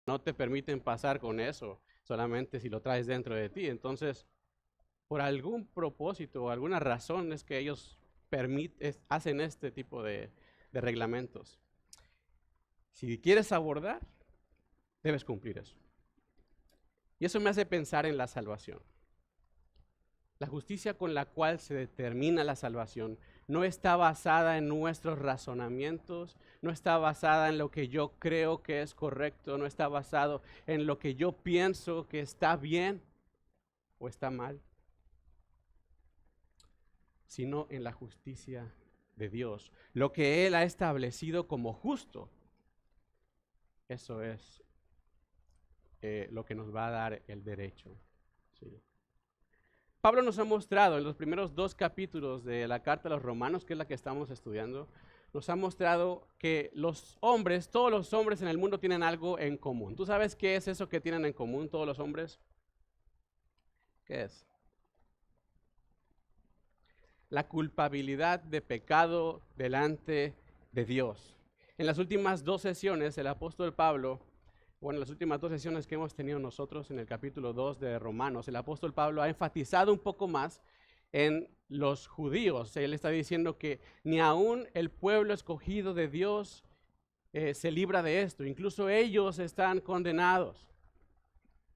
no te permiten pasar con eso, solamente si lo traes dentro de ti. Entonces, por algún propósito o alguna razón es que ellos hacen este tipo de reglamentos. Si quieres abordar, debes cumplir eso. Y eso me hace pensar en la salvación. La justicia con la cual se determina la salvación no está basada en nuestros razonamientos, no está basada en lo que yo creo que es correcto, no está basado en lo que yo pienso que está bien o está mal, sino en la justicia de Dios. Lo que Él ha establecido como justo, eso es lo que nos va a dar el derecho. ¿Sí? Pablo nos ha mostrado en los primeros 2 capítulos de la carta a los Romanos, que es la que estamos estudiando, nos ha mostrado que los hombres, todos los hombres en el mundo tienen algo en común. ¿Tú sabes qué es eso que tienen en común todos los hombres? ¿Qué es? La culpabilidad de pecado delante de Dios. En las últimas 2 sesiones, el apóstol Pablo, bueno, en las últimas 2 sesiones que hemos tenido nosotros en el capítulo 2 de Romanos, el apóstol Pablo ha enfatizado un poco más en los judíos. Él está diciendo que ni aún el pueblo escogido de Dios se libra de esto. Incluso ellos están condenados,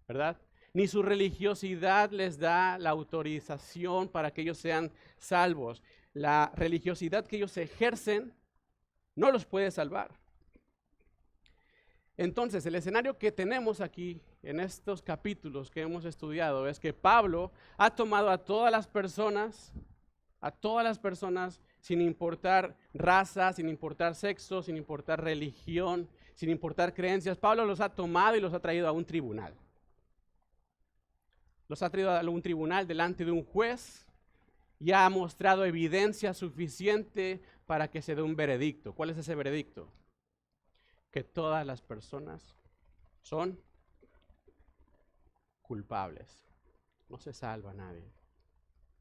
¿verdad? Ni su religiosidad les da la autorización para que ellos sean salvos. La religiosidad que ellos ejercen no los puede salvar. Entonces, el escenario que tenemos aquí en estos capítulos que hemos estudiado es que Pablo ha tomado a todas las personas sin importar raza, sin importar sexo, sin importar religión, sin importar creencias. Pablo los ha tomado y los ha traído a un tribunal. Los ha traído a un tribunal delante de un juez y ha mostrado evidencia suficiente para que se dé un veredicto. ¿Cuál es ese veredicto? Que todas las personas son culpables. No se salva nadie.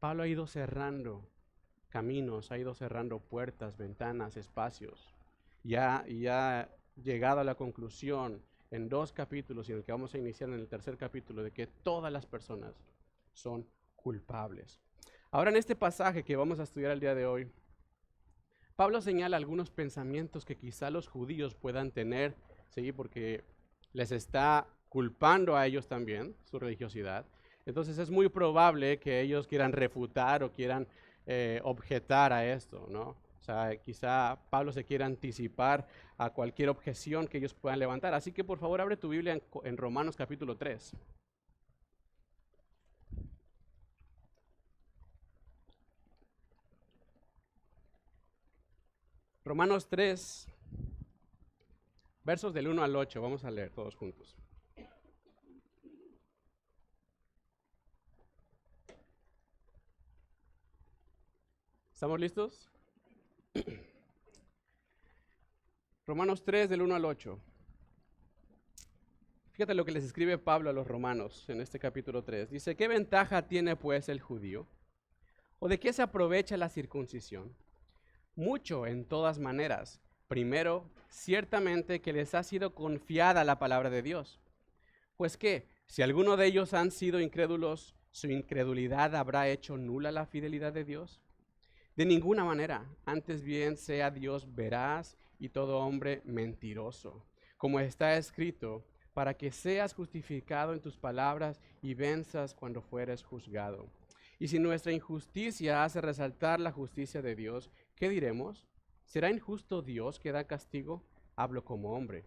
Pablo ha ido cerrando caminos, ha ido cerrando puertas, ventanas, espacios. Y ha llegado a la conclusión en 2 capítulos y en el que vamos a iniciar en el 3er capítulo de que todas las personas son culpables. Ahora en este pasaje que vamos a estudiar el día de hoy, Pablo señala algunos pensamientos que quizá los judíos puedan tener, ¿sí? Porque les está culpando a ellos también su religiosidad. Entonces es muy probable que ellos quieran refutar o quieran objetar a esto, ¿no? O sea, quizá Pablo se quiera anticipar a cualquier objeción que ellos puedan levantar. Así que por favor abre tu Biblia en Romanos capítulo 3. Romanos 3, versos del 1 al 8. Vamos a leer todos juntos. ¿Estamos listos? Romanos 3, del 1 al 8. Fíjate lo que les escribe Pablo a los romanos en este capítulo 3. Dice, ¿qué ventaja tiene pues el judío? ¿O de qué se aprovecha la circuncisión? Mucho en todas maneras. Primero, ciertamente que les ha sido confiada la palabra de Dios. Pues que, si alguno de ellos han sido incrédulos, ¿su incredulidad habrá hecho nula la fidelidad de Dios? De ninguna manera, antes bien sea Dios veraz y todo hombre mentiroso, como está escrito, para que seas justificado en tus palabras y venzas cuando fueres juzgado. Y si nuestra injusticia hace resaltar la justicia de Dios, ¿qué diremos? ¿Será injusto Dios que da castigo? Hablo como hombre.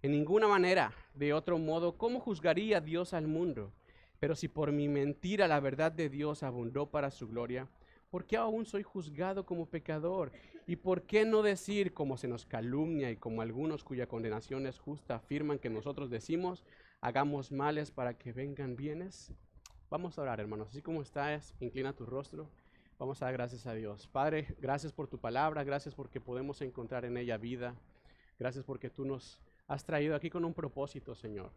En ninguna manera, de otro modo, ¿cómo juzgaría Dios al mundo? Pero si por mi mentira la verdad de Dios abundó para su gloria, ¿por qué aún soy juzgado como pecador? ¿Y por qué no decir, como se nos calumnia y como algunos cuya condenación es justa afirman que nosotros decimos, hagamos males para que vengan bienes? Vamos a orar, hermanos. Así como estás, inclina tu rostro. Vamos a dar gracias a Dios. Padre, gracias por tu palabra, gracias porque podemos encontrar en ella vida. Gracias porque tú nos has traído aquí con un propósito, Señor.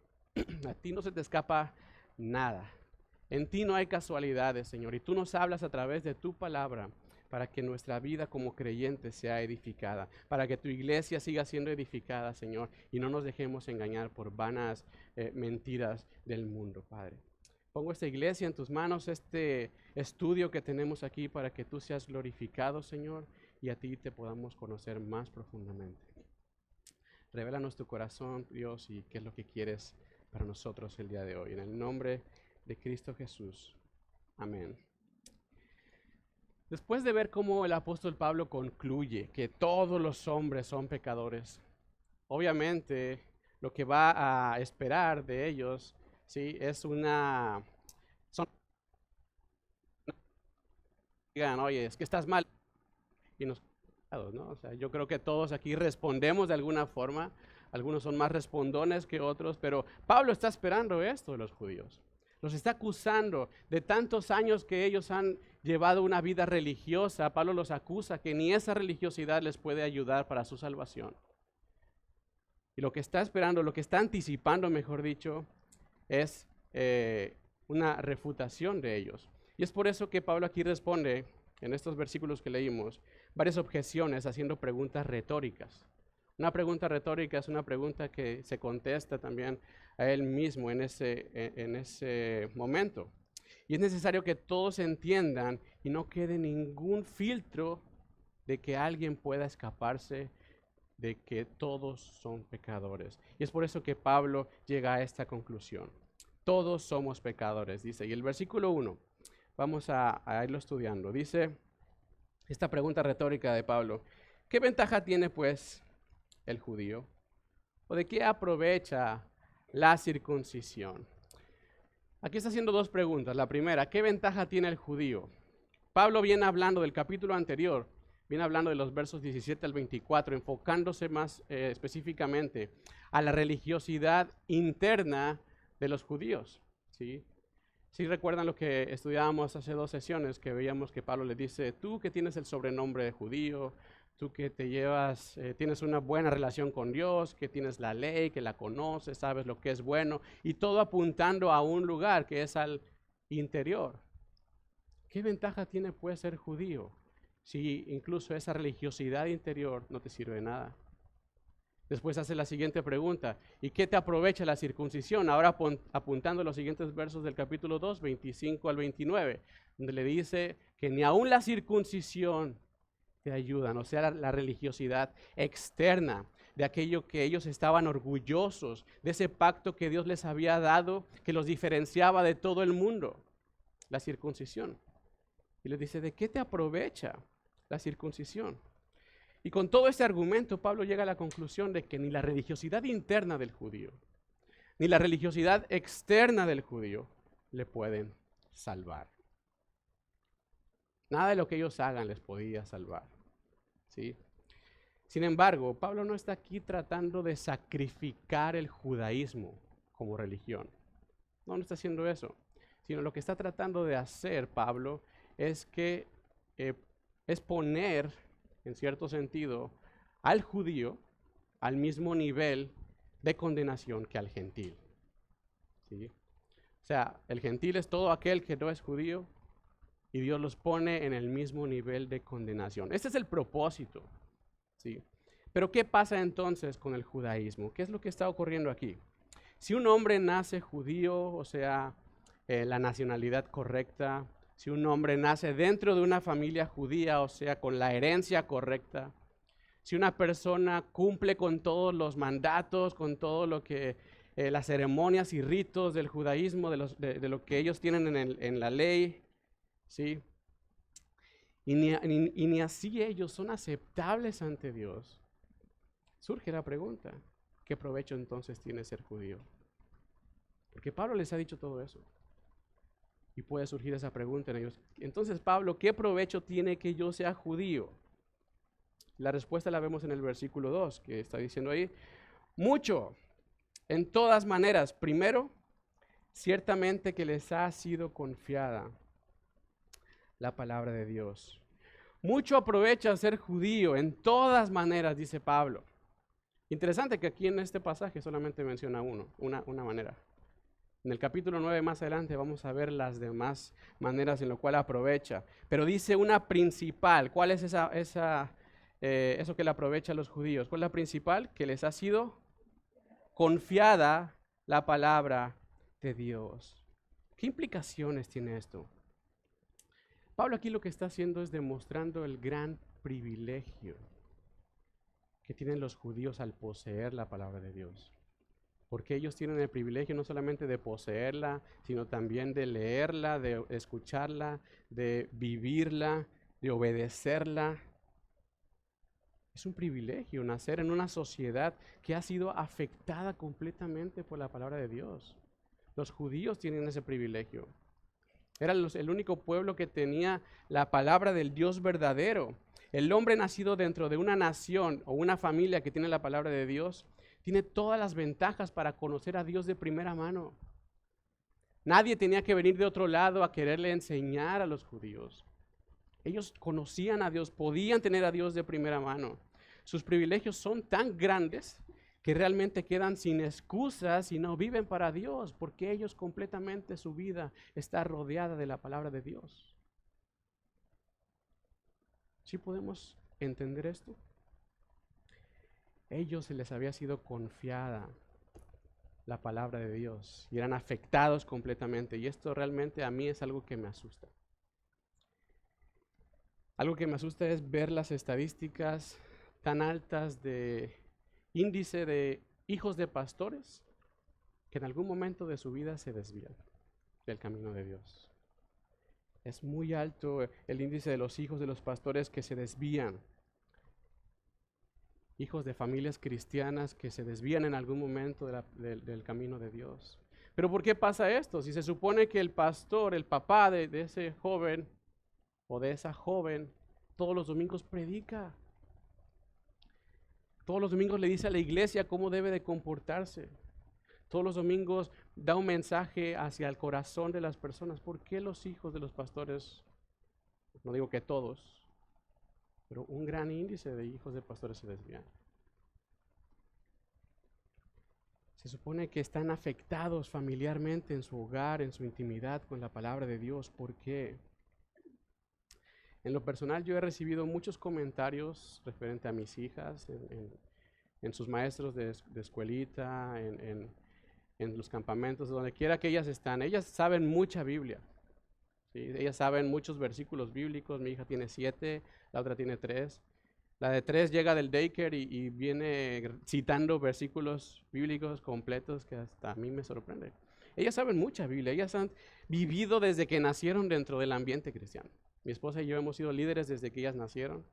A ti no se te escapa nada. En ti no hay casualidades, Señor, y tú nos hablas a través de tu palabra para que nuestra vida como creyentes sea edificada, para que tu iglesia siga siendo edificada, Señor, y no nos dejemos engañar por vanas mentiras del mundo, Padre. Pongo esta iglesia en tus manos, este estudio que tenemos aquí, para que tú seas glorificado, Señor, y a ti te podamos conocer más profundamente. Revélanos tu corazón, Dios, y qué es lo que quieres para nosotros el día de hoy. En el nombre de Cristo Jesús. Amén. Después de ver cómo el apóstol Pablo concluye que todos los hombres son pecadores, obviamente lo que va a esperar de ellos, ¿sí? Es digan, oye, es que estás mal. Y nos, ¿no? O sea, yo creo que todos aquí respondemos de alguna forma. Algunos son más respondones que otros, pero Pablo está esperando esto de los judíos. Los está acusando de tantos años que ellos han llevado una vida religiosa. Pablo los acusa que ni esa religiosidad les puede ayudar para su salvación. Y lo que está esperando, lo que está anticipando, mejor dicho, es una refutación de ellos. Y es por eso que Pablo aquí responde, en estos versículos que leímos, varias objeciones haciendo preguntas retóricas. Una pregunta retórica es una pregunta que se contesta también a él mismo en ese momento. Y es necesario que todos entiendan y no quede ningún filtro de que alguien pueda escaparse de que todos son pecadores. Y es por eso que Pablo llega a esta conclusión. Todos somos pecadores, dice. Y el versículo 1, vamos a irlo estudiando. Dice esta pregunta retórica de Pablo: ¿qué ventaja tiene pues el judío? ¿O de qué aprovecha la circuncisión? Aquí está haciendo dos preguntas. La primera, ¿qué ventaja tiene el judío? Pablo viene hablando del capítulo anterior, viene hablando de los versos 17 al 24, enfocándose más específicamente a la religiosidad interna de los judíos. ¿Sí? ¿Sí recuerdan lo que estudiábamos hace 2 sesiones, que veíamos que Pablo le dice: tú que tienes el sobrenombre de judío, tú que te llevas, tienes una buena relación con Dios, que tienes la ley, que la conoces, sabes lo que es bueno, y todo apuntando a un lugar que es al interior. ¿Qué ventaja tiene pues ser judío si incluso esa religiosidad interior no te sirve de nada? Después hace la siguiente pregunta: ¿y qué te aprovecha la circuncisión? Ahora apuntando los siguientes versos del capítulo 2, 25 al 29, donde le dice que ni aún la circuncisión te ayudan, o sea, la religiosidad externa de aquello que ellos estaban orgullosos, de ese pacto que Dios les había dado, que los diferenciaba de todo el mundo, la circuncisión. Y les dice: ¿de qué te aprovecha la circuncisión? Y con todo este argumento, Pablo llega a la conclusión de que ni la religiosidad interna del judío, ni la religiosidad externa del judío le pueden salvar. Nada de lo que ellos hagan les podía salvar, ¿sí? Sin embargo, Pablo no está aquí tratando de sacrificar el judaísmo como religión. No está haciendo eso. Sino lo que está tratando de hacer Pablo es poner, en cierto sentido, al judío al mismo nivel de condenación que al gentil. ¿Sí? O sea, el gentil es todo aquel que no es judío, y Dios los pone en el mismo nivel de condenación. Este es el propósito. ¿Sí? Pero ¿qué pasa entonces con el judaísmo? ¿Qué es lo que está ocurriendo aquí? Si un hombre nace judío, o sea, la nacionalidad correcta, si un hombre nace dentro de una familia judía, o sea, con la herencia correcta, si una persona cumple con todos los mandatos, con todo lo que las ceremonias y ritos del judaísmo, de lo que ellos tienen en la ley, ¿sí? Y ni así ellos son aceptables ante Dios. Surge la pregunta: ¿qué provecho entonces tiene ser judío? Porque Pablo les ha dicho todo eso. Y puede surgir esa pregunta en ellos: entonces, Pablo, ¿qué provecho tiene que yo sea judío? La respuesta la vemos en el versículo 2, que está diciendo ahí: mucho, en todas maneras. Primero, ciertamente que les ha sido confiada la palabra de Dios. Mucho aprovecha ser judío en todas maneras, dice Pablo. Interesante que aquí en este pasaje solamente menciona una manera. En el capítulo 9 más adelante vamos a ver las demás maneras en las cuales aprovecha. Pero dice una principal. ¿Cuál es eso que le aprovecha a los judíos? ¿Cuál es la principal? Que les ha sido confiada la palabra de Dios. ¿Qué implicaciones tiene esto? Pablo aquí lo que está haciendo es demostrando el gran privilegio que tienen los judíos al poseer la palabra de Dios. Porque ellos tienen el privilegio no solamente de poseerla, sino también de leerla, de escucharla, de vivirla, de obedecerla. Es un privilegio nacer en una sociedad que ha sido afectada completamente por la palabra de Dios. Los judíos tienen ese privilegio. Era el único pueblo que tenía la palabra del Dios verdadero. El hombre nacido dentro de una nación o una familia que tiene la palabra de Dios tiene todas las ventajas para conocer a Dios de primera mano. Nadie tenía que venir de otro lado a quererle enseñar a los judíos. Ellos conocían a Dios, podían tener a Dios de primera mano. Sus privilegios son tan grandes que realmente quedan sin excusas y no viven para Dios, porque ellos completamente su vida está rodeada de la palabra de Dios. ¿Sí podemos entender esto? Ellos se les había sido confiada la palabra de Dios y eran afectados completamente, y esto realmente a mí es algo que me asusta. Algo que me asusta es ver las estadísticas tan altas de índice de hijos de pastores que en algún momento de su vida se desvían del camino de Dios. Es muy alto el índice de los hijos de los pastores que se desvían. Hijos de familias cristianas que se desvían en algún momento del camino de Dios. Pero ¿por qué pasa esto? Si se supone que el pastor, el papá de ese joven o de esa joven, todos los domingos predica. Todos los domingos le dice a la iglesia cómo debe de comportarse. Todos los domingos da un mensaje hacia el corazón de las personas. ¿Por qué los hijos de los pastores, no digo que todos, pero un gran índice de hijos de pastores se desvían? Se supone que están afectados familiarmente en su hogar, en su intimidad con la palabra de Dios. ¿Por qué? En lo personal yo he recibido muchos comentarios referente a mis hijas, en sus maestros de escuelita, en los campamentos, donde quiera que ellas están. Ellas saben mucha Biblia, ¿sí? Ellas saben muchos versículos bíblicos. Mi hija tiene 7, la otra tiene 3. La de 3 llega del daycare y viene citando versículos bíblicos completos que hasta a mí me sorprende. Ellas saben mucha Biblia, ellas han vivido desde que nacieron dentro del ambiente cristiano. Mi esposa y yo hemos sido líderes desde que ellas nacieron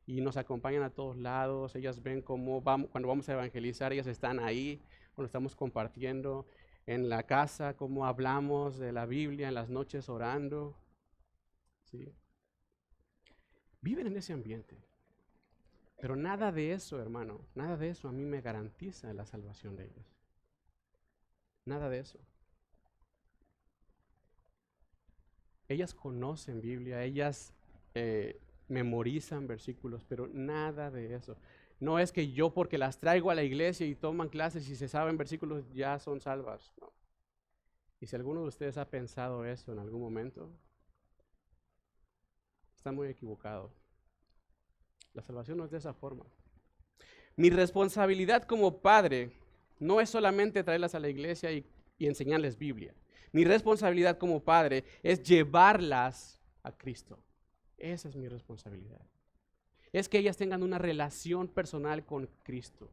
y nos acompañan a todos lados. Ellas ven cómo vamos, cuando vamos a evangelizar, ellas están ahí, cuando estamos compartiendo en la casa, cómo hablamos de la Biblia, en las noches orando. ¿Sí? Viven en ese ambiente. Pero nada de eso, hermano, nada de eso a mí me garantiza la salvación de ellos. Nada de eso. Ellas conocen Biblia, ellas memorizan versículos, pero nada de eso. No es que yo porque las traigo a la iglesia y toman clases y se saben versículos ya son salvas. No. Y si alguno de ustedes ha pensado eso en algún momento, está muy equivocado. La salvación no es de esa forma. Mi responsabilidad como padre no es solamente traerlas a la iglesia y enseñarles Biblia. Mi responsabilidad como padre es llevarlas a Cristo. Esa es mi responsabilidad. Es que ellas tengan una relación personal con Cristo.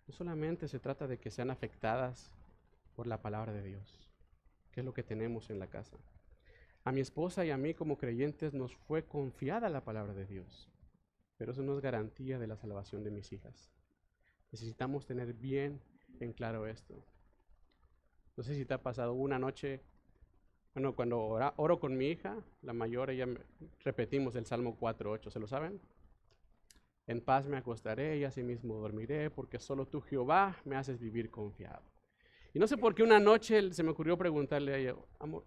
No solamente se trata de que sean afectadas por la palabra de Dios, que es lo que tenemos en la casa. A mi esposa y a mí como creyentes nos fue confiada la palabra de Dios, pero eso no es garantía de la salvación de mis hijas. Necesitamos tener bien en claro esto. No sé si te ha pasado una noche, bueno, cuando oro con mi hija, la mayor, repetimos el Salmo 4:8, ¿se lo saben? En paz me acostaré y asimismo dormiré, porque solo tú, Jehová, me haces vivir confiado. Y no sé por qué una noche se me ocurrió preguntarle a ella,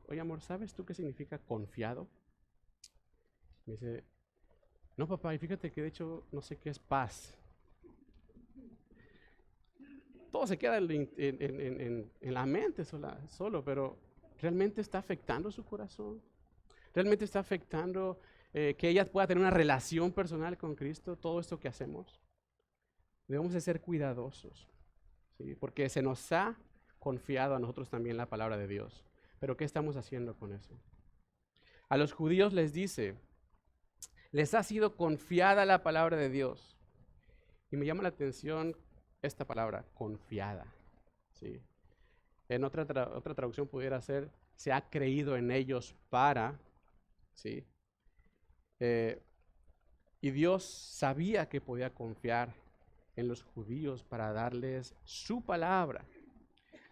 oye amor, ¿sabes tú qué significa confiado? Me dice, no papá, y fíjate que de hecho no sé qué es paz. todo se queda en la mente solo, pero ¿realmente está afectando su corazón? ¿Realmente está afectando que ella pueda tener una relación personal con Cristo? Todo esto que hacemos. Debemos de ser cuidadosos, ¿sí? Porque se nos ha confiado a nosotros también la palabra de Dios. Pero ¿qué estamos haciendo con eso? A los judíos les dice, les ha sido confiada la palabra de Dios. Y me llama la atención esta palabra, confiada, ¿sí? En otra traducción pudiera ser, se ha creído en ellos para, ¿sí? Y Dios sabía que podía confiar en los judíos para darles su palabra.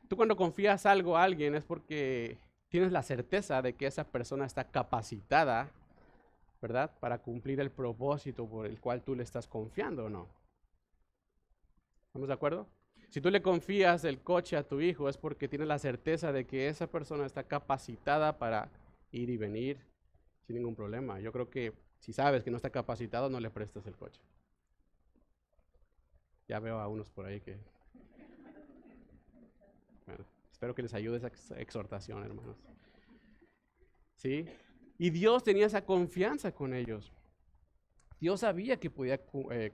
Tú cuando confías algo a alguien es porque tienes la certeza de que esa persona está capacitada, ¿verdad? Para cumplir el propósito por el cual tú le estás confiando, ¿o no? ¿Estamos de acuerdo? Si tú le confías el coche a tu hijo es porque tienes la certeza de que esa persona está capacitada para ir y venir sin ningún problema. Yo creo que si sabes que no está capacitado, no le prestas el coche. Ya veo a unos por ahí que... Bueno, espero que les ayude esa exhortación, hermanos. ¿Sí? Y Dios tenía esa confianza con ellos. Dios sabía que podía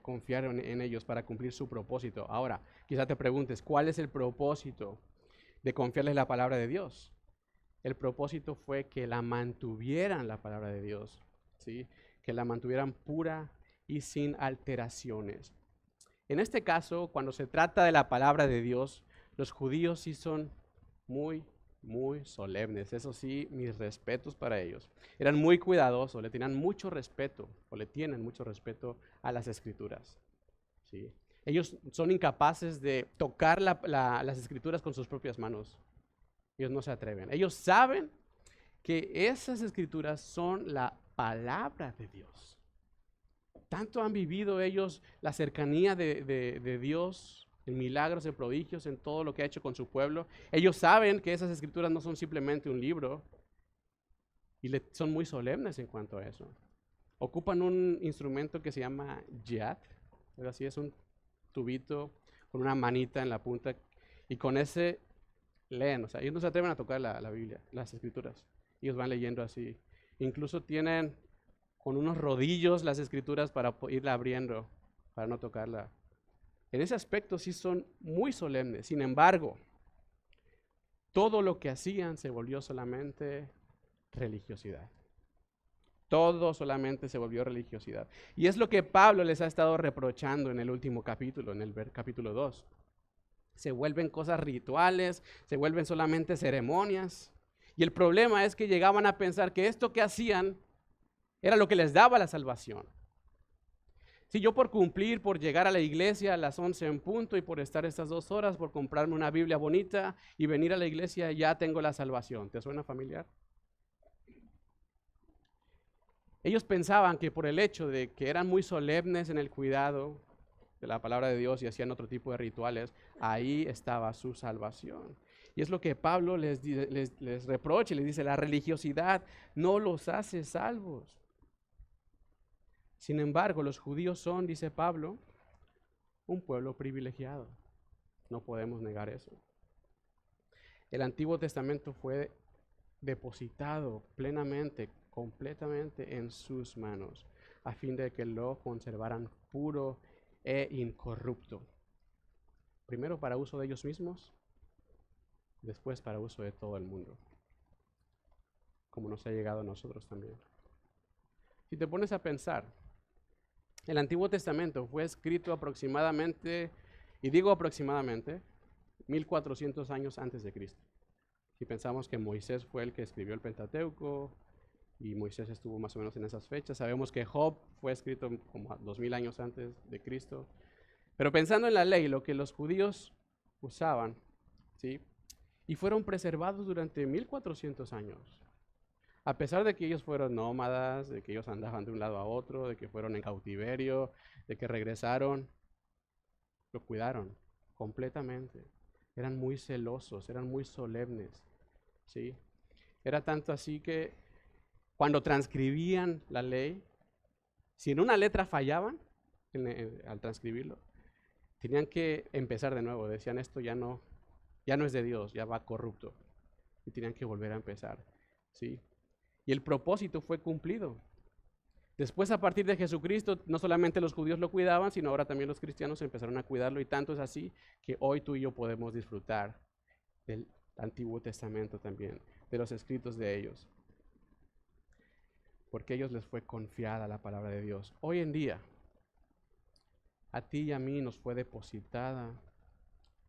confiar en ellos para cumplir su propósito. Ahora, quizá te preguntes, ¿cuál es el propósito de confiarles la palabra de Dios? El propósito fue que la mantuvieran la palabra de Dios, ¿sí? Que la mantuvieran pura y sin alteraciones. En este caso, cuando se trata de la palabra de Dios, los judíos sí son muy solemnes. Eso sí, mis respetos para ellos. Eran muy cuidadosos, le tenían mucho respeto, o le tienen mucho respeto a las escrituras, ¿sí? Ellos son incapaces de tocar las escrituras con sus propias manos. Ellos no se atreven. Ellos saben que esas escrituras son la palabra de Dios. Tanto han vivido ellos la cercanía de Dios, en milagros, en prodigios, en todo lo que ha hecho con su pueblo. Ellos saben que esas escrituras no son simplemente un libro y son muy solemnes en cuanto a eso. Ocupan un instrumento que se llama yat, así es un tubito con una manita en la punta y con ese leen. O sea, ellos no se atreven a tocar la Biblia, las escrituras. Ellos van leyendo así. Incluso tienen con unos rodillos las escrituras para irla abriendo, para no tocarla. En ese aspecto sí son muy solemnes. Sin embargo, todo lo que hacían se volvió solamente religiosidad. Todo solamente se volvió religiosidad. Y es lo que Pablo les ha estado reprochando en el último capítulo, en el capítulo 2. Se vuelven cosas rituales, se vuelven solamente ceremonias. Y el problema es que llegaban a pensar que esto que hacían era lo que les daba la salvación. Si yo por cumplir, por llegar a la iglesia a las 11 en punto y por estar estas 2 horas, por comprarme una Biblia bonita y venir a la iglesia, ya tengo la salvación. ¿Te suena familiar? Ellos pensaban que por el hecho de que eran muy solemnes en el cuidado de la palabra de Dios y hacían otro tipo de rituales, ahí estaba su salvación. Y es lo que Pablo les reprocha, les dice, la religiosidad no los hace salvos. Sin embargo, los judíos son, dice Pablo, un pueblo privilegiado. No podemos negar eso. El Antiguo Testamento fue depositado plenamente, completamente en sus manos, a fin de que lo conservaran puro e incorrupto. Primero para uso de ellos mismos, después para uso de todo el mundo, como nos ha llegado a nosotros también. Si te pones a pensar, el Antiguo Testamento fue escrito aproximadamente, y digo aproximadamente, 1400 años antes de Cristo. Si pensamos que Moisés fue el que escribió el Pentateuco, y Moisés estuvo más o menos en esas fechas, sabemos que Job fue escrito como 2000 años antes de Cristo. Pero pensando en la ley, lo que los judíos usaban, ¿sí? Y fueron preservados durante 1400 años. A pesar de que ellos fueron nómadas, de que ellos andaban de un lado a otro, de que fueron en cautiverio, de que regresaron, lo cuidaron completamente. Eran muy celosos, eran muy solemnes, ¿sí? Era tanto así que cuando transcribían la ley, si en una letra fallaban al transcribirlo, Tenían que empezar de nuevo. Decían, esto ya no es de Dios, ya va corrupto. Y tenían que volver a empezar. ¿Sí? Y el propósito fue cumplido. Después, a partir de Jesucristo, no solamente los judíos lo cuidaban, sino ahora también los cristianos empezaron a cuidarlo, y tanto es así que hoy tú y yo podemos disfrutar del Antiguo Testamento también, de los escritos de ellos, porque a ellos les fue confiada la palabra de Dios. Hoy en día, a ti y a mí nos fue depositada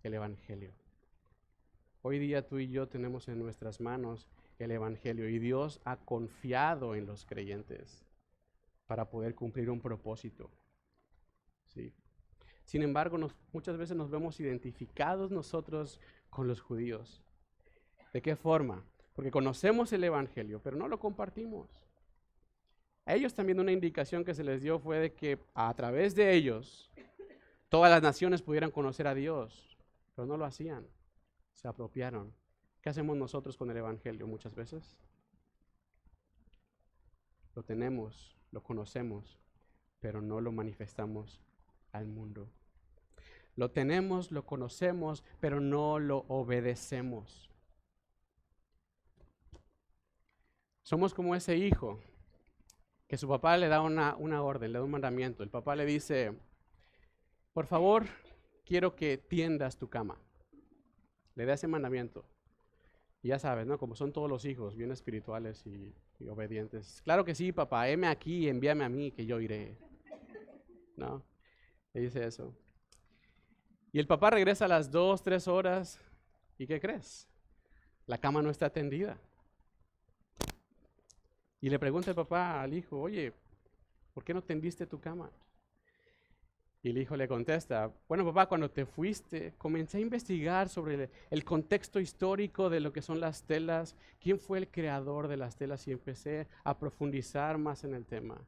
el Evangelio. Hoy día tú y yo tenemos en nuestras manos el Evangelio, y Dios ha confiado en los creyentes para poder cumplir un propósito. ¿Sí? Sin embargo, muchas veces nos vemos identificados nosotros con los judíos. ¿De qué forma? Porque conocemos el Evangelio, pero no lo compartimos. A ellos también una indicación que se les dio fue de que a través de ellos todas las naciones pudieran conocer a Dios, pero no lo hacían, se apropiaron. ¿Qué hacemos nosotros con el Evangelio muchas veces? Lo tenemos, lo conocemos, pero no lo manifestamos al mundo. Lo tenemos, lo conocemos, pero no lo obedecemos. Somos como ese hijo que su papá le da una orden, le da un mandamiento. El papá le dice, por favor, quiero que tiendas tu cama. Le da ese mandamiento. Y ya sabes, ¿no? Como son todos los hijos, bien espirituales y obedientes. Claro que sí, papá, heme aquí, envíame a mí, que yo iré. ¿No? Le dice eso. Y el papá regresa a las 2, 3 horas. ¿Y qué crees? La cama no está tendida. Y le pregunta el papá al hijo, oye, ¿por qué no tendiste tu cama? Y el hijo le contesta, bueno, papá, cuando te fuiste, comencé a investigar sobre el contexto histórico de lo que son las telas, quién fue el creador de las telas, y empecé a profundizar más en el tema.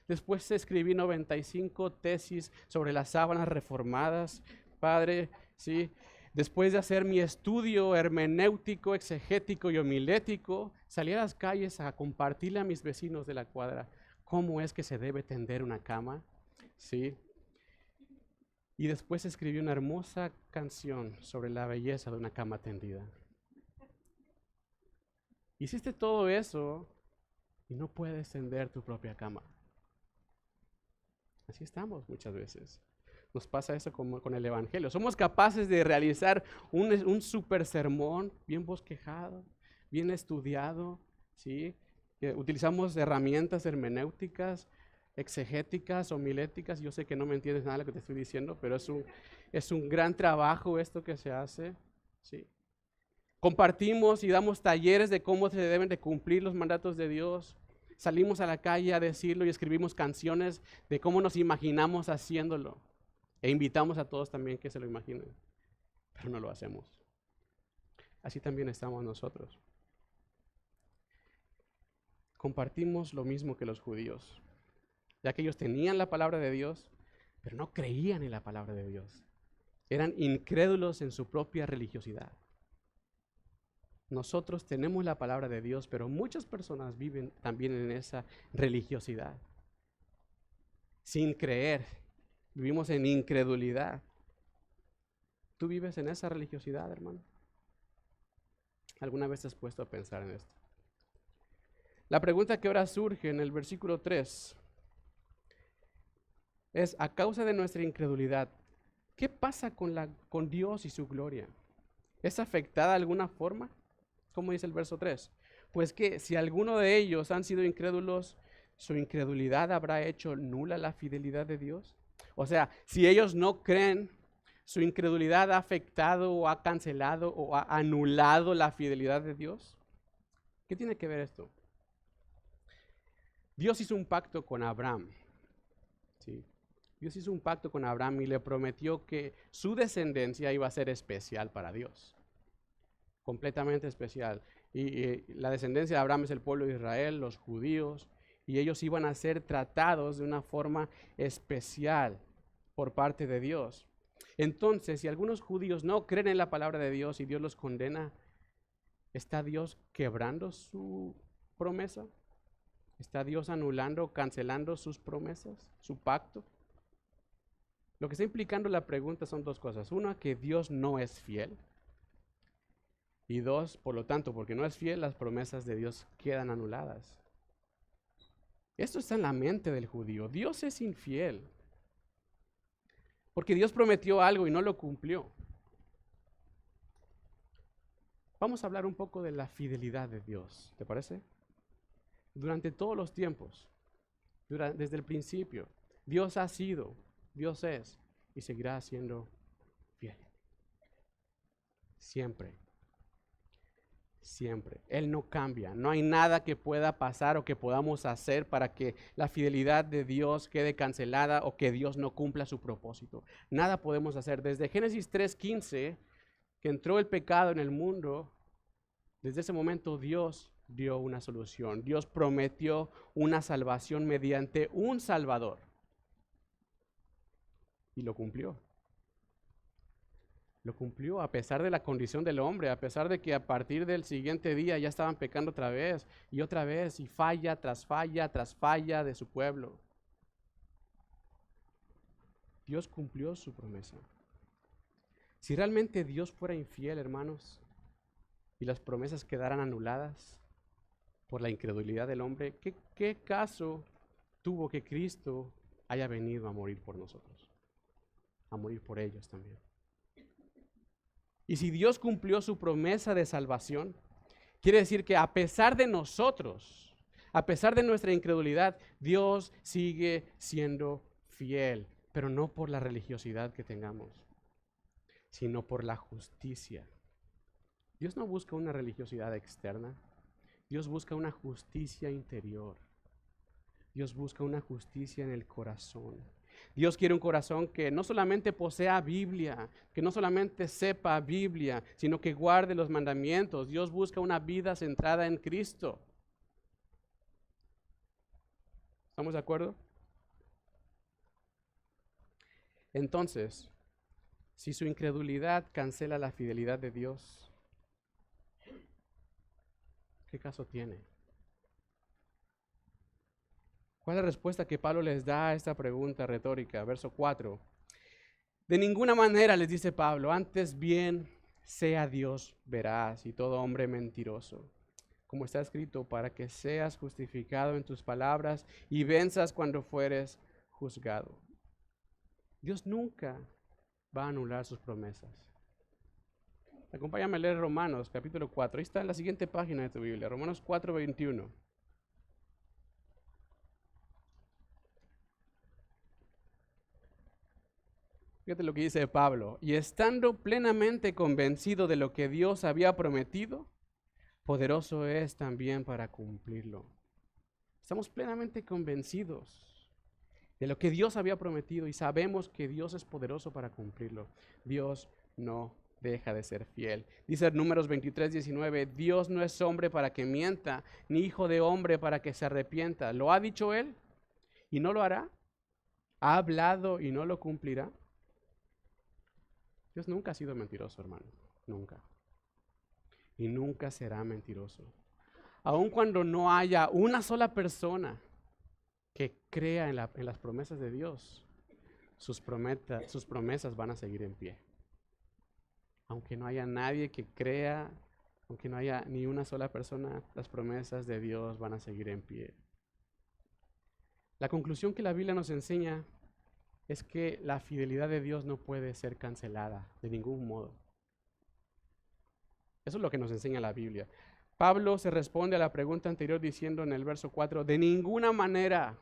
Después escribí 95 tesis sobre las sábanas reformadas, padre, ¿sí? Después de hacer mi estudio hermenéutico, exegético y homilético, salí a las calles a compartirle a mis vecinos de la cuadra cómo es que se debe tender una cama, ¿sí? Y después escribí una hermosa canción sobre la belleza de una cama tendida. Hiciste todo eso y no puedes tender tu propia cama. Así estamos muchas veces. Nos pasa eso con el Evangelio. Somos capaces de realizar un super sermón bien bosquejado, bien estudiado, ¿sí? Utilizamos herramientas hermenéuticas, exegéticas, homiléticas. Yo sé que no me entiendes nada de lo que te estoy diciendo, pero es un gran trabajo esto que se hace, ¿sí? Compartimos y damos talleres de cómo se deben de cumplir los mandatos de Dios. Salimos a la calle a decirlo y escribimos canciones de cómo nos imaginamos haciéndolo. E invitamos a todos también que se lo imaginen, pero no lo hacemos. Así también estamos nosotros. Compartimos lo mismo que los judíos, ya que ellos tenían la palabra de Dios, pero no creían en la palabra de Dios. Eran incrédulos en su propia religiosidad. Nosotros tenemos la palabra de Dios, pero muchas personas viven también en esa religiosidad, sin creer. Vivimos en incredulidad. ¿Tú vives en esa religiosidad, hermano? ¿Alguna vez te has puesto a pensar en esto? La pregunta que ahora surge en el versículo 3 es, a causa de nuestra incredulidad, ¿qué pasa con Dios y su gloria? ¿Es afectada de alguna forma? ¿Cómo dice el verso 3? Pues que si alguno de ellos han sido incrédulos, ¿su incredulidad habrá hecho nula la fidelidad de Dios? O sea, si ellos no creen, ¿su incredulidad ha afectado o ha cancelado o ha anulado la fidelidad de Dios? ¿Qué tiene que ver esto? Dios hizo un pacto con Abraham, ¿sí? Dios hizo un pacto con Abraham y le prometió que su descendencia iba a ser especial para Dios, completamente especial. Y la descendencia de Abraham es el pueblo de Israel, los judíos, y ellos iban a ser tratados de una forma especial por parte de Dios. Entonces, si algunos judíos no creen en la palabra de Dios y Dios los condena, ¿está Dios quebrando su promesa? ¿Está Dios anulando, cancelando sus promesas, su pacto? Lo que está implicando la pregunta son dos cosas. Una, que Dios no es fiel. Y dos, por lo tanto, porque no es fiel, las promesas de Dios quedan anuladas. Esto está en la mente del judío. Dios es infiel. Porque Dios prometió algo y no lo cumplió. Vamos a hablar un poco de la fidelidad de Dios, ¿te parece? Durante todos los tiempos, desde el principio, Dios ha sido, Dios es y seguirá siendo fiel. Siempre. Siempre. Él no cambia. No hay nada que pueda pasar o que podamos hacer para que la fidelidad de Dios quede cancelada o que Dios no cumpla su propósito. Nada podemos hacer. Desde Génesis 3:15, que entró el pecado en el mundo, desde ese momento Dios dio una solución. Dios prometió una salvación mediante un Salvador. Y lo cumplió. Lo cumplió a pesar de la condición del hombre, a pesar de que a partir del siguiente día ya estaban pecando otra vez, y falla tras falla de su pueblo. Dios cumplió su promesa. Si realmente Dios fuera infiel, hermanos, y las promesas quedaran anuladas por la incredulidad del hombre, ¿qué caso tuvo que Cristo haya venido a morir por nosotros? A morir por ellos también. Y si Dios cumplió su promesa de salvación, quiere decir que a pesar de nosotros, a pesar de nuestra incredulidad, Dios sigue siendo fiel, pero no por la religiosidad que tengamos, sino por la justicia. Dios no busca una religiosidad externa, Dios busca una justicia interior. Dios busca una justicia en el corazón. Dios quiere un corazón que no solamente posea Biblia, que no solamente sepa Biblia, sino que guarde los mandamientos. Dios busca una vida centrada en Cristo. ¿Estamos de acuerdo? Entonces, si su incredulidad cancela la fidelidad de Dios, ¿qué caso tiene? ¿Cuál es la respuesta que Pablo les da a esta pregunta retórica? Verso 4. De ninguna manera, les dice Pablo, antes bien sea Dios veraz y todo hombre mentiroso, como está escrito, para que seas justificado en tus palabras y venzas cuando fueres juzgado. Dios nunca va a anular sus promesas. Acompáñame a leer Romanos capítulo 4. Ahí está en la siguiente página de tu Biblia, Romanos 4:21. Fíjate lo que dice Pablo. Y estando plenamente convencido de lo que Dios había prometido, poderoso es también para cumplirlo. Estamos plenamente convencidos de lo que Dios había prometido y sabemos que Dios es poderoso para cumplirlo. Dios no deja de ser fiel. Dice en Números 23:19, Dios no es hombre para que mienta, ni hijo de hombre para que se arrepienta. ¿Lo ha dicho Él y no lo hará? ¿Ha hablado y no lo cumplirá? Dios nunca ha sido mentiroso, hermano. Nunca. Y nunca será mentiroso. Aun cuando no haya una sola persona que crea en las promesas de Dios, sus promesas van a seguir en pie. Aunque no haya nadie que crea, aunque no haya ni una sola persona, las promesas de Dios van a seguir en pie. La conclusión que la Biblia nos enseña es que la fidelidad de Dios no puede ser cancelada de ningún modo. Eso es lo que nos enseña la Biblia. Pablo se responde a la pregunta anterior diciendo en el verso 4, de ninguna manera,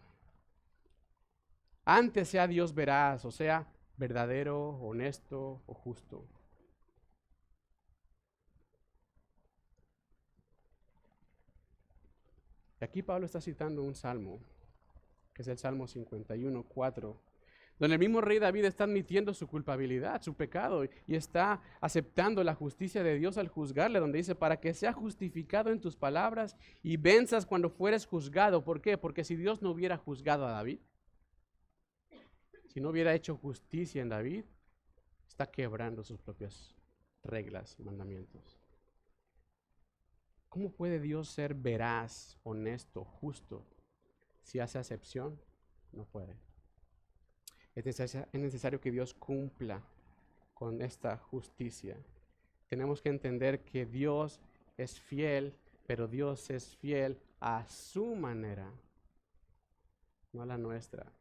antes sea Dios veraz, o sea, verdadero, honesto o justo. Y aquí Pablo está citando un salmo, que es el Salmo 51:4, donde el mismo rey David está admitiendo su culpabilidad, su pecado, y está aceptando la justicia de Dios al juzgarle, donde dice, para que sea justificado en tus palabras y venzas cuando fueres juzgado. ¿Por qué? Porque si Dios no hubiera juzgado a David, si no hubiera hecho justicia en David, está quebrando sus propias reglas y mandamientos. ¿Cómo puede Dios ser veraz, honesto, justo, si hace acepción? No puede. Es necesario que Dios cumpla con esta justicia. Tenemos que entender que Dios es fiel, pero Dios es fiel a su manera, no a la nuestra.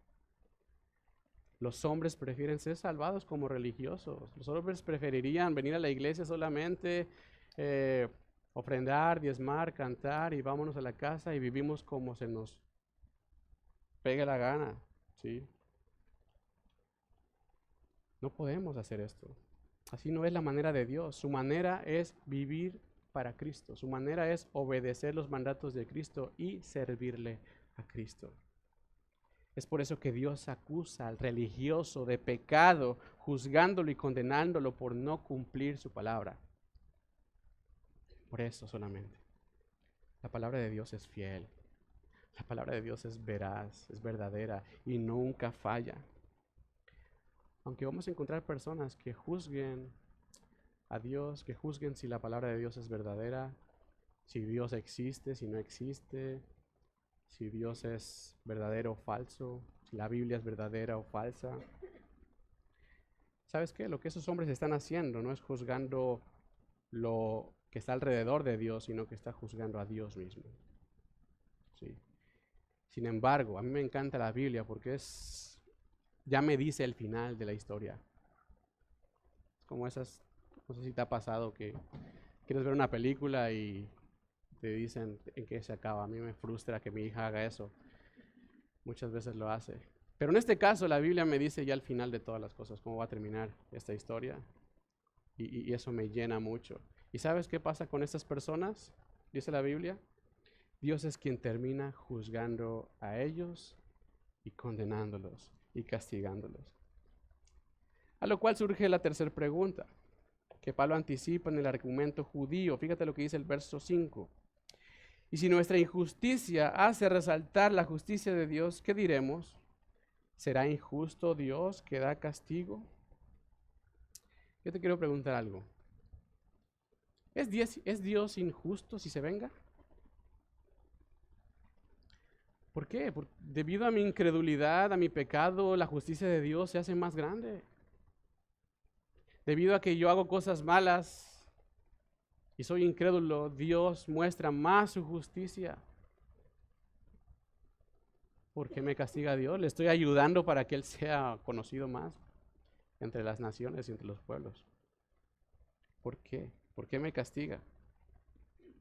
Los hombres prefieren ser salvados como religiosos. Los hombres preferirían venir a la iglesia solamente, ofrendar, diezmar, cantar y vámonos a la casa y vivimos como se nos pegue la gana, ¿sí? No podemos hacer esto. Así no es la manera de Dios. Su manera es vivir para Cristo. Su manera es obedecer los mandatos de Cristo y servirle a Cristo. Es por eso que Dios acusa al religioso de pecado, juzgándolo y condenándolo por no cumplir su palabra. Por eso solamente. La palabra de Dios es fiel. La palabra de Dios es veraz, es verdadera y nunca falla. Aunque vamos a encontrar personas que juzguen a Dios, que juzguen si la palabra de Dios es verdadera, si Dios existe, si no existe, si Dios es verdadero o falso, si la Biblia es verdadera o falsa. ¿Sabes qué? Lo que esos hombres están haciendo no es juzgando lo que está alrededor de Dios, sino que está juzgando a Dios mismo. Sí. Sin embargo, a mí me encanta la Biblia porque ya me dice el final de la historia. Como esas, no sé si te ha pasado que quieres ver una película y te dicen en qué se acaba. A mí me frustra que mi hija haga eso. Muchas veces lo hace. Pero en este caso la Biblia me dice ya el final de todas las cosas, cómo va a terminar esta historia. Y eso me llena mucho. ¿Y sabes qué pasa con estas personas? Dice la Biblia. Dios es quien termina juzgando a ellos y condenándolos y castigándolos. A lo cual surge la tercera pregunta, que Pablo anticipa en el argumento judío. Fíjate lo que dice el verso 5. Y si nuestra injusticia hace resaltar la justicia de Dios, ¿qué diremos? ¿Será injusto Dios que da castigo? Yo te quiero preguntar algo. ¿Es Dios injusto si se venga? ¿Por qué? Debido a mi incredulidad, a mi pecado, la justicia de Dios se hace más grande. Debido a que yo hago cosas malas y soy incrédulo, Dios muestra más su justicia. ¿Por qué me castiga Dios? Le estoy ayudando para que Él sea conocido más entre las naciones y entre los pueblos. ¿Por qué? ¿Por qué me castiga?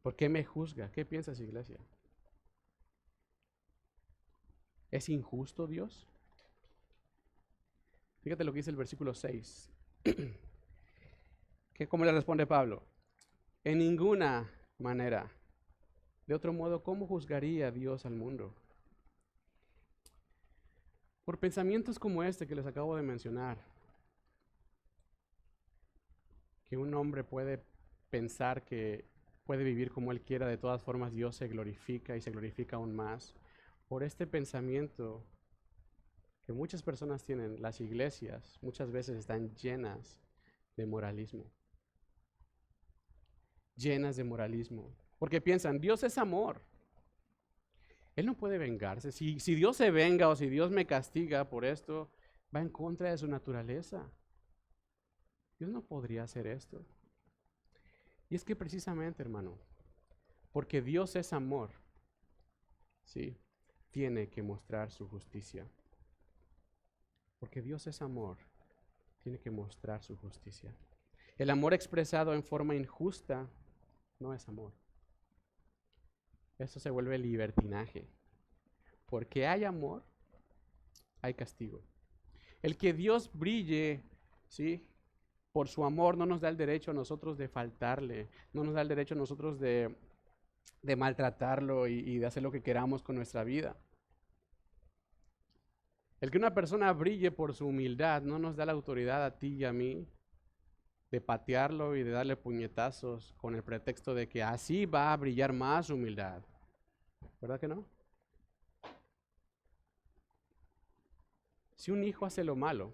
¿Por qué me juzga? ¿Qué piensas, iglesia? ¿Es injusto Dios? Fíjate lo que dice el versículo 6. ¿Cómo le responde Pablo? En ninguna manera. De otro modo, ¿cómo juzgaría Dios al mundo? Por pensamientos como este que les acabo de mencionar, que un hombre puede pensar que puede vivir como él quiera, de todas formas Dios se glorifica y se glorifica aún más. Por este pensamiento que muchas personas tienen, las iglesias muchas veces están llenas de moralismo. Llenas de moralismo. Porque piensan, Dios es amor. Él no puede vengarse. Si Dios se venga o si Dios me castiga por esto, va en contra de su naturaleza. Dios no podría hacer esto. Y es que precisamente, hermano, porque Dios es amor, ¿sí? Tiene que mostrar su justicia. Porque Dios es amor, tiene que mostrar su justicia. El amor expresado en forma injusta no es amor. Eso se vuelve libertinaje. Porque hay amor, hay castigo. El que Dios brille, ¿sí?, por su amor no nos da el derecho a nosotros de faltarle, no nos da el derecho a nosotros de maltratarlo y de hacer lo que queramos con nuestra vida. El que una persona brille por su humildad no nos da la autoridad a ti y a mí de patearlo y de darle puñetazos con el pretexto de que así va a brillar más su humildad. ¿Verdad que no? Si un hijo hace lo malo,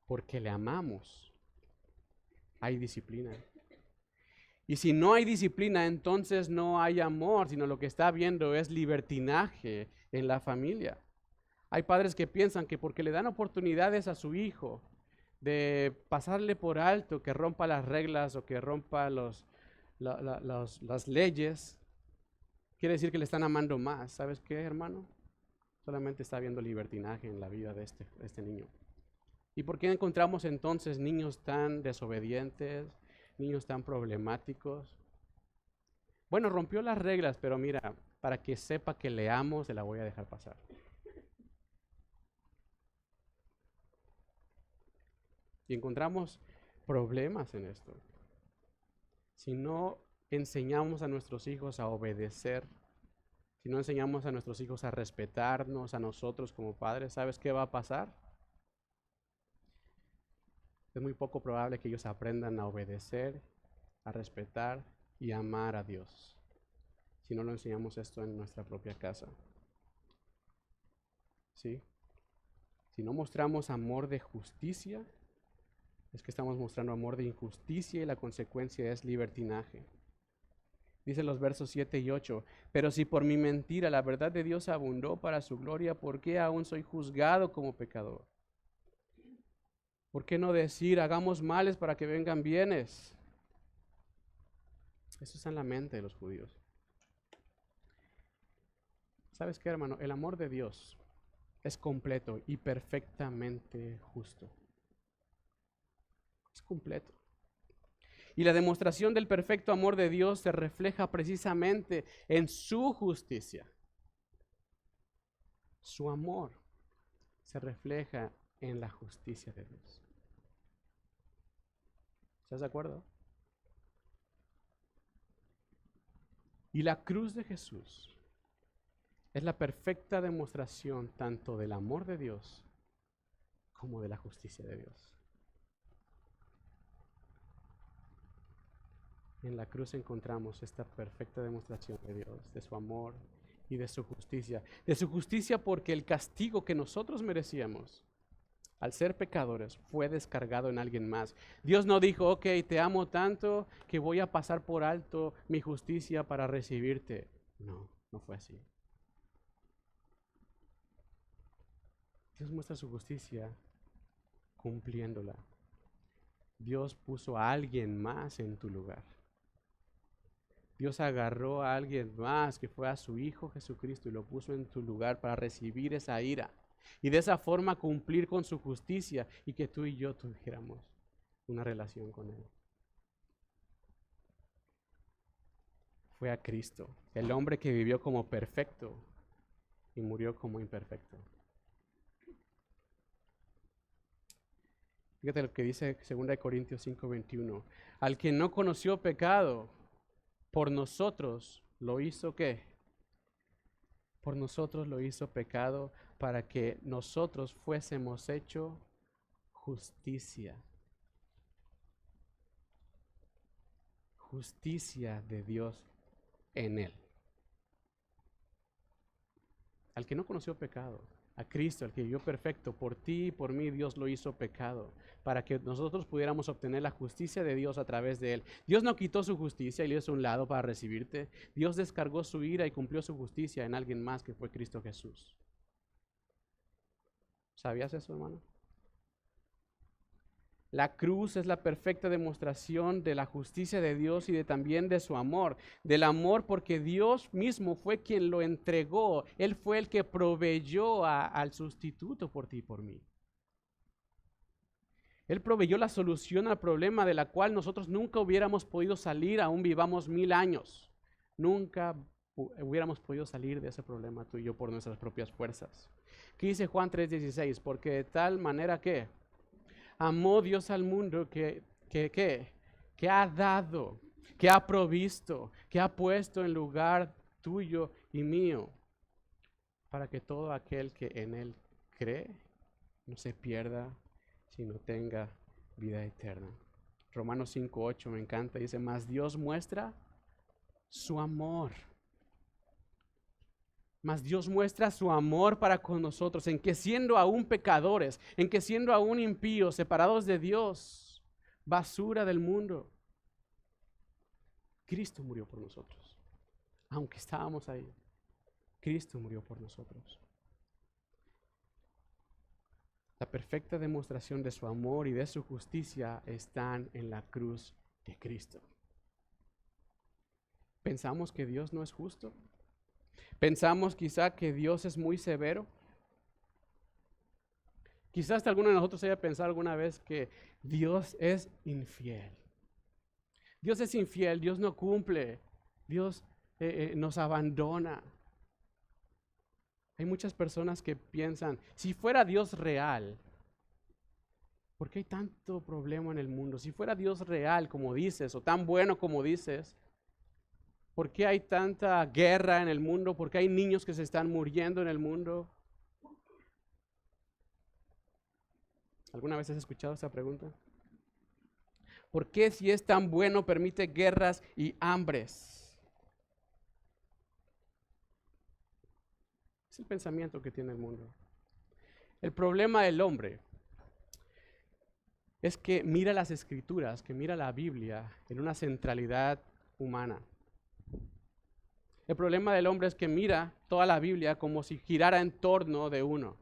porque le amamos, hay disciplina. Y si no hay disciplina, entonces no hay amor, sino lo que está habiendo es libertinaje en la familia. Hay padres que piensan que porque le dan oportunidades a su hijo de pasarle por alto, que rompa las reglas o que rompa las leyes, quiere decir que le están amando más. ¿Sabes qué, hermano? Solamente está habiendo libertinaje en la vida de este niño. ¿Y por qué encontramos entonces niños tan desobedientes, niños tan problemáticos? Bueno, rompió las reglas, pero mira, para que sepa que le amo, se la voy a dejar pasar. Y encontramos problemas en esto. Si no enseñamos a nuestros hijos a obedecer, si no enseñamos a nuestros hijos a respetarnos a nosotros como padres, ¿sabes qué va a pasar? Es muy poco probable que ellos aprendan a obedecer, a respetar y a amar a Dios, si no lo enseñamos esto en nuestra propia casa. ¿Sí? Si no mostramos amor de justicia, es que estamos mostrando amor de injusticia y la consecuencia es libertinaje. Dice los versos 7 y 8, pero si por mi mentira la verdad de Dios abundó para su gloria, ¿por qué aún soy juzgado como pecador? ¿Por qué no decir, hagamos males para que vengan bienes? Eso está en la mente de los judíos. ¿Sabes qué, hermano? El amor de Dios es completo y perfectamente justo. Es completo. Y la demostración del perfecto amor de Dios se refleja precisamente en su justicia. Su amor se refleja en la justicia de Dios. ¿Estás de acuerdo? Y la cruz de Jesús es la perfecta demostración tanto del amor de Dios como de la justicia de Dios. En la cruz encontramos esta perfecta demostración de Dios, de su amor y de su justicia. De su justicia porque el castigo que nosotros merecíamos al ser pecadores fue descargado en alguien más. Dios no dijo, ok, te amo tanto que voy a pasar por alto mi justicia para recibirte. No, no fue así. Dios muestra su justicia cumpliéndola. Dios puso a alguien más en tu lugar. Dios agarró a alguien más que fue a su Hijo Jesucristo y lo puso en tu lugar para recibir esa ira y de esa forma cumplir con su justicia y que tú y yo tuviéramos una relación con Él. Fue a Cristo, el hombre que vivió como perfecto y murió como imperfecto. Fíjate lo que dice 2 Corintios 5:21. Al que no conoció pecado, por nosotros lo hizo ¿qué? Por nosotros lo hizo pecado para que nosotros fuésemos hecho justicia. Justicia de Dios en él. Al que no conoció pecado, a Cristo, al que vivió perfecto, por ti y por mí Dios lo hizo pecado, para que nosotros pudiéramos obtener la justicia de Dios a través de él. Dios no quitó su justicia y le hizo a un lado para recibirte. Dios descargó su ira y cumplió su justicia en alguien más que fue Cristo Jesús. ¿Sabías eso, hermano? La cruz es la perfecta demostración de la justicia de Dios y también de su amor. Del amor porque Dios mismo fue quien lo entregó. Él fue el que proveyó al sustituto por ti y por mí. Él proveyó la solución al problema de la cual nosotros nunca hubiéramos podido salir, aún vivamos 1000 años. Nunca hubiéramos podido salir de ese problema tú y yo por nuestras propias fuerzas. ¿Qué dice Juan 3:16? Porque de tal manera que amó Dios al mundo que ha dado, que ha provisto, que ha puesto en lugar tuyo y mío, para que todo aquel que en él cree no se pierda, sino tenga vida eterna. Romanos 5:8 me encanta, dice, mas Dios muestra su amor. Mas Dios muestra su amor para con nosotros, en que siendo aún pecadores, en que siendo aún impíos, separados de Dios, basura del mundo, Cristo murió por nosotros. Aunque estábamos ahí, Cristo murió por nosotros. La perfecta demostración de su amor y de su justicia están en la cruz de Cristo. ¿Pensamos que Dios no es justo? ¿Pensamos quizá que Dios es muy severo? Quizás hasta alguno de nosotros haya pensado alguna vez que Dios es infiel. Dios es infiel, Dios no cumple, Dios nos abandona. Hay muchas personas que piensan, si fuera Dios real, ¿por qué hay tanto problema en el mundo? Si fuera Dios real, como dices, o tan bueno como dices, ¿por qué hay tanta guerra en el mundo? ¿Por qué hay niños que se están muriendo en el mundo? ¿Alguna vez has escuchado esa pregunta? ¿Por qué si es tan bueno permite guerras y hambres? Es el pensamiento que tiene el mundo. El problema del hombre es que mira las escrituras, que mira la Biblia en una centralidad humana. El problema del hombre es que mira toda la Biblia como si girara en torno de uno.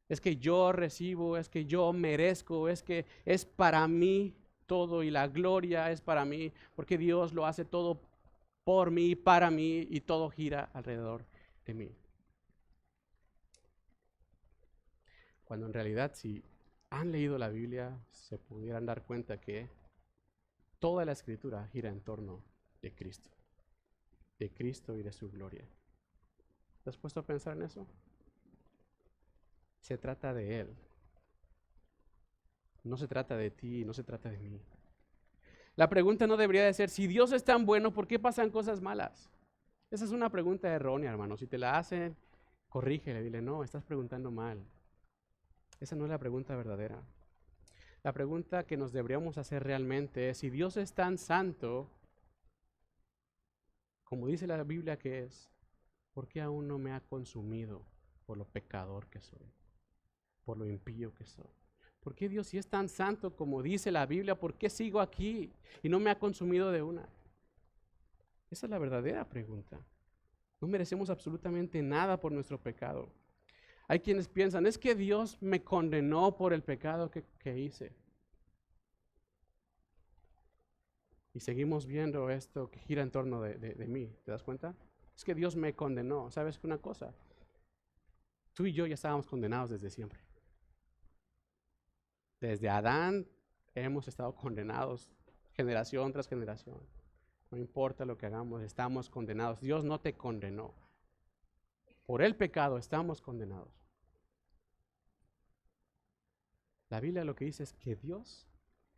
Es que yo recibo, es que yo merezco, es que es para mí todo y la gloria es para mí, porque Dios lo hace todo por mí, para mí y todo gira alrededor de mí. Cuando en realidad si han leído la Biblia se pudieran dar cuenta que toda la escritura gira en torno de Cristo y de su gloria. ¿Te has puesto a pensar en eso? Se trata de Él. No se trata de ti, no se trata de mí. La pregunta no debería de ser, si Dios es tan bueno, ¿por qué pasan cosas malas? Esa es una pregunta errónea, hermano. Si te la hacen, corrígele, dile, no, estás preguntando mal. Esa no es la pregunta verdadera. La pregunta que nos deberíamos hacer realmente es, si Dios es tan santo, como dice la Biblia que es, ¿por qué aún no me ha consumido por lo pecador que soy? Por lo impío que soy. ¿Por qué Dios, si es tan santo como dice la Biblia, por qué sigo aquí y no me ha consumido de una? Esa es la verdadera pregunta. No merecemos absolutamente nada por nuestro pecado. Hay quienes piensan, es que Dios me condenó por el pecado que hice. Y seguimos viendo esto que gira en torno de mí. ¿Te das cuenta? Es que Dios me condenó. ¿Sabes una cosa? Tú y yo ya estábamos condenados desde siempre. Desde Adán hemos estado condenados generación tras generación. No importa lo que hagamos, estamos condenados. Dios no te condenó. Por el pecado estamos condenados. La Biblia lo que dice es que Dios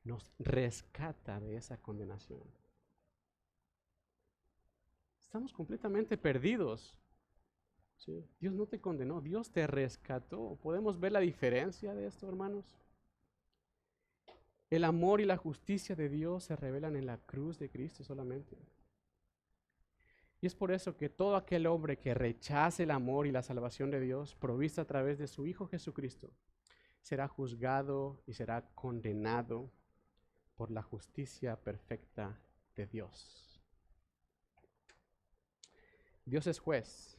nos rescata de esa condenación. Estamos completamente perdidos. ¿Sí? Dios no te condenó, Dios te rescató. ¿Podemos ver la diferencia de esto, hermanos? El amor y la justicia de Dios se revelan en la cruz de Cristo solamente. Y es por eso que todo aquel hombre que rechace el amor y la salvación de Dios, provista a través de su Hijo Jesucristo, será juzgado y será condenado por la justicia perfecta de Dios. Dios es juez.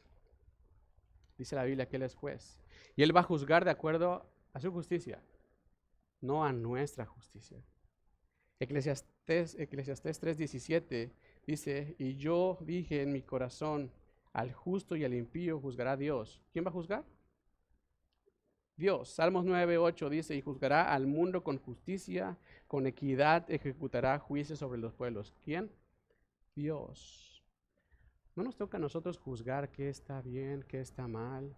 Dice la Biblia que Él es juez. Y Él va a juzgar de acuerdo a su justicia, no a nuestra justicia. Eclesiastés 3:17 dice, y yo dije en mi corazón, al justo y al impío juzgará Dios. ¿Quién va a juzgar? Dios. Salmos 9:8 dice, y juzgará al mundo con justicia, con equidad ejecutará juicio sobre los pueblos. ¿Quién? Dios. No nos toca a nosotros juzgar qué está bien, qué está mal.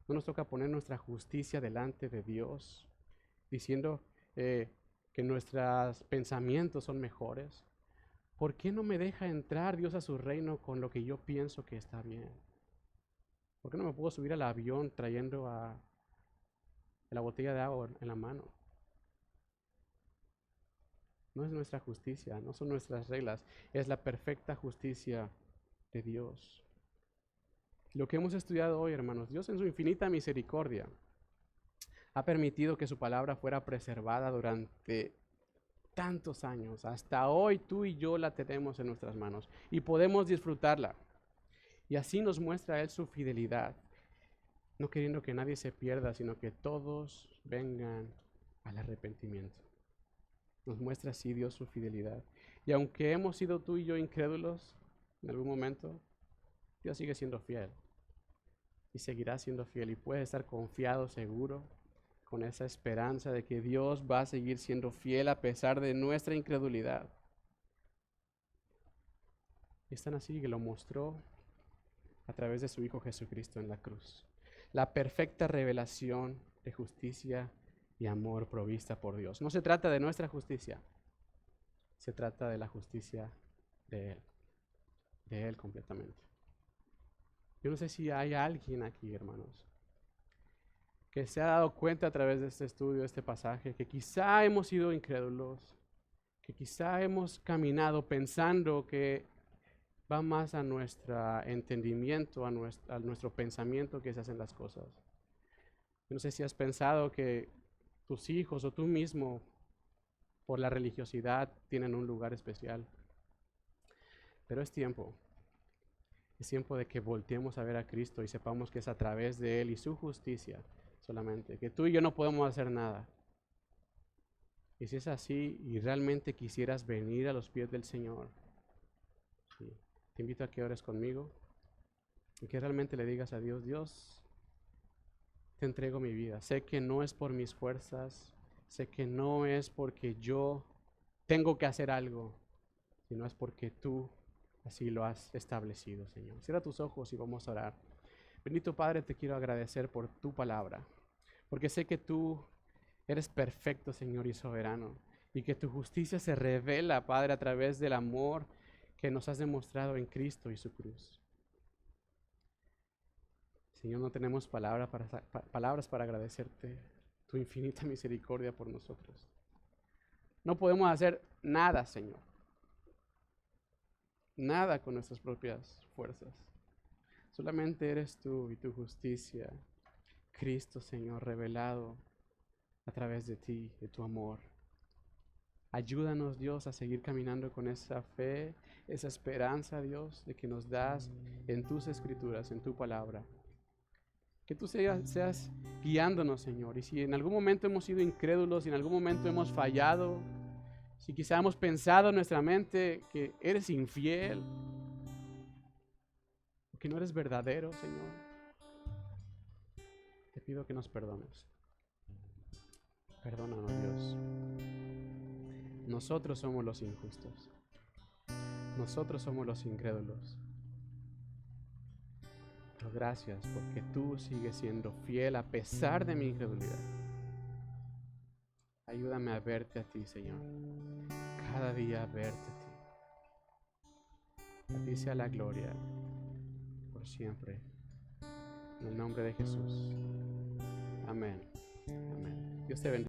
No nos toca poner nuestra justicia delante de Dios, diciendo que nuestros pensamientos son mejores. ¿Por qué no me deja entrar Dios a su reino con lo que yo pienso que está bien? ¿Por qué no me puedo subir al avión trayendo la botella de agua en la mano? No es nuestra justicia, no son nuestras reglas, es la perfecta justicia de Dios. Lo que hemos estudiado hoy, hermanos, Dios en su infinita misericordia ha permitido que su palabra fuera preservada durante tantos años. Hasta hoy tú y yo la tenemos en nuestras manos y podemos disfrutarla. Y así nos muestra Él su fidelidad. no queriendo que nadie se pierda, sino que todos vengan al arrepentimiento. Nos muestra así Dios su fidelidad. Y aunque hemos sido tú y yo incrédulos en algún momento, Dios sigue siendo fiel y seguirá siendo fiel, y puedes estar confiado, seguro, con esa esperanza de que Dios va a seguir siendo fiel a pesar de nuestra incredulidad. Y es tan así que lo mostró a través de su Hijo Jesucristo en la cruz. La perfecta revelación de justicia y amor provista por Dios. No se trata de nuestra justicia, se trata de la justicia de Él completamente. Yo no sé si hay alguien aquí, hermanos, que se ha dado cuenta a través de este estudio, de este pasaje, que quizá hemos sido incrédulos, que quizá hemos caminado pensando que va más a nuestro entendimiento, a nuestro pensamiento que se hacen las cosas. Yo no sé si has pensado que tus hijos o tú mismo, por la religiosidad, tienen un lugar especial. Pero es tiempo de que volteemos a ver a Cristo y sepamos que es a través de Él y su justicia solamente, que tú y yo no podemos hacer nada. Y si es así y realmente quisieras venir a los pies del Señor, sí, te invito a que ores conmigo y que realmente le digas a Dios: Dios, te entrego mi vida. Sé que no es por mis fuerzas, sé que no es porque yo tengo que hacer algo, sino es porque tú así lo has establecido, Señor. Cierra tus ojos y vamos a orar. Bendito Padre, te quiero agradecer por tu palabra, porque sé que tú eres perfecto, Señor, y soberano, y que tu justicia se revela, Padre, a través del amor que nos has demostrado en Cristo y su cruz. Señor, no tenemos palabras para agradecerte tu infinita misericordia por nosotros. No podemos hacer nada, Señor. Nada con nuestras propias fuerzas. Solamente eres tú y tu justicia, Cristo, Señor, revelado a través de ti, de tu amor. Ayúdanos, Dios, a seguir caminando con esa fe, esa esperanza, Dios, de que nos das en tus escrituras, en tu palabra. Que tú seas guiándonos, Señor. Y si en algún momento hemos sido incrédulos, si en algún momento hemos fallado, si quizá hemos pensado en nuestra mente que eres infiel, que no eres verdadero, Señor, te pido que nos perdones. Perdónanos, Dios. Nosotros somos los injustos. Nosotros somos los incrédulos. Pero gracias porque tú sigues siendo fiel a pesar de mi incredulidad. Ayúdame a verte a ti, Señor. Cada día a verte a ti. A ti sea la gloria por siempre. En el nombre de Jesús. Amén. Amén. Dios te bendiga.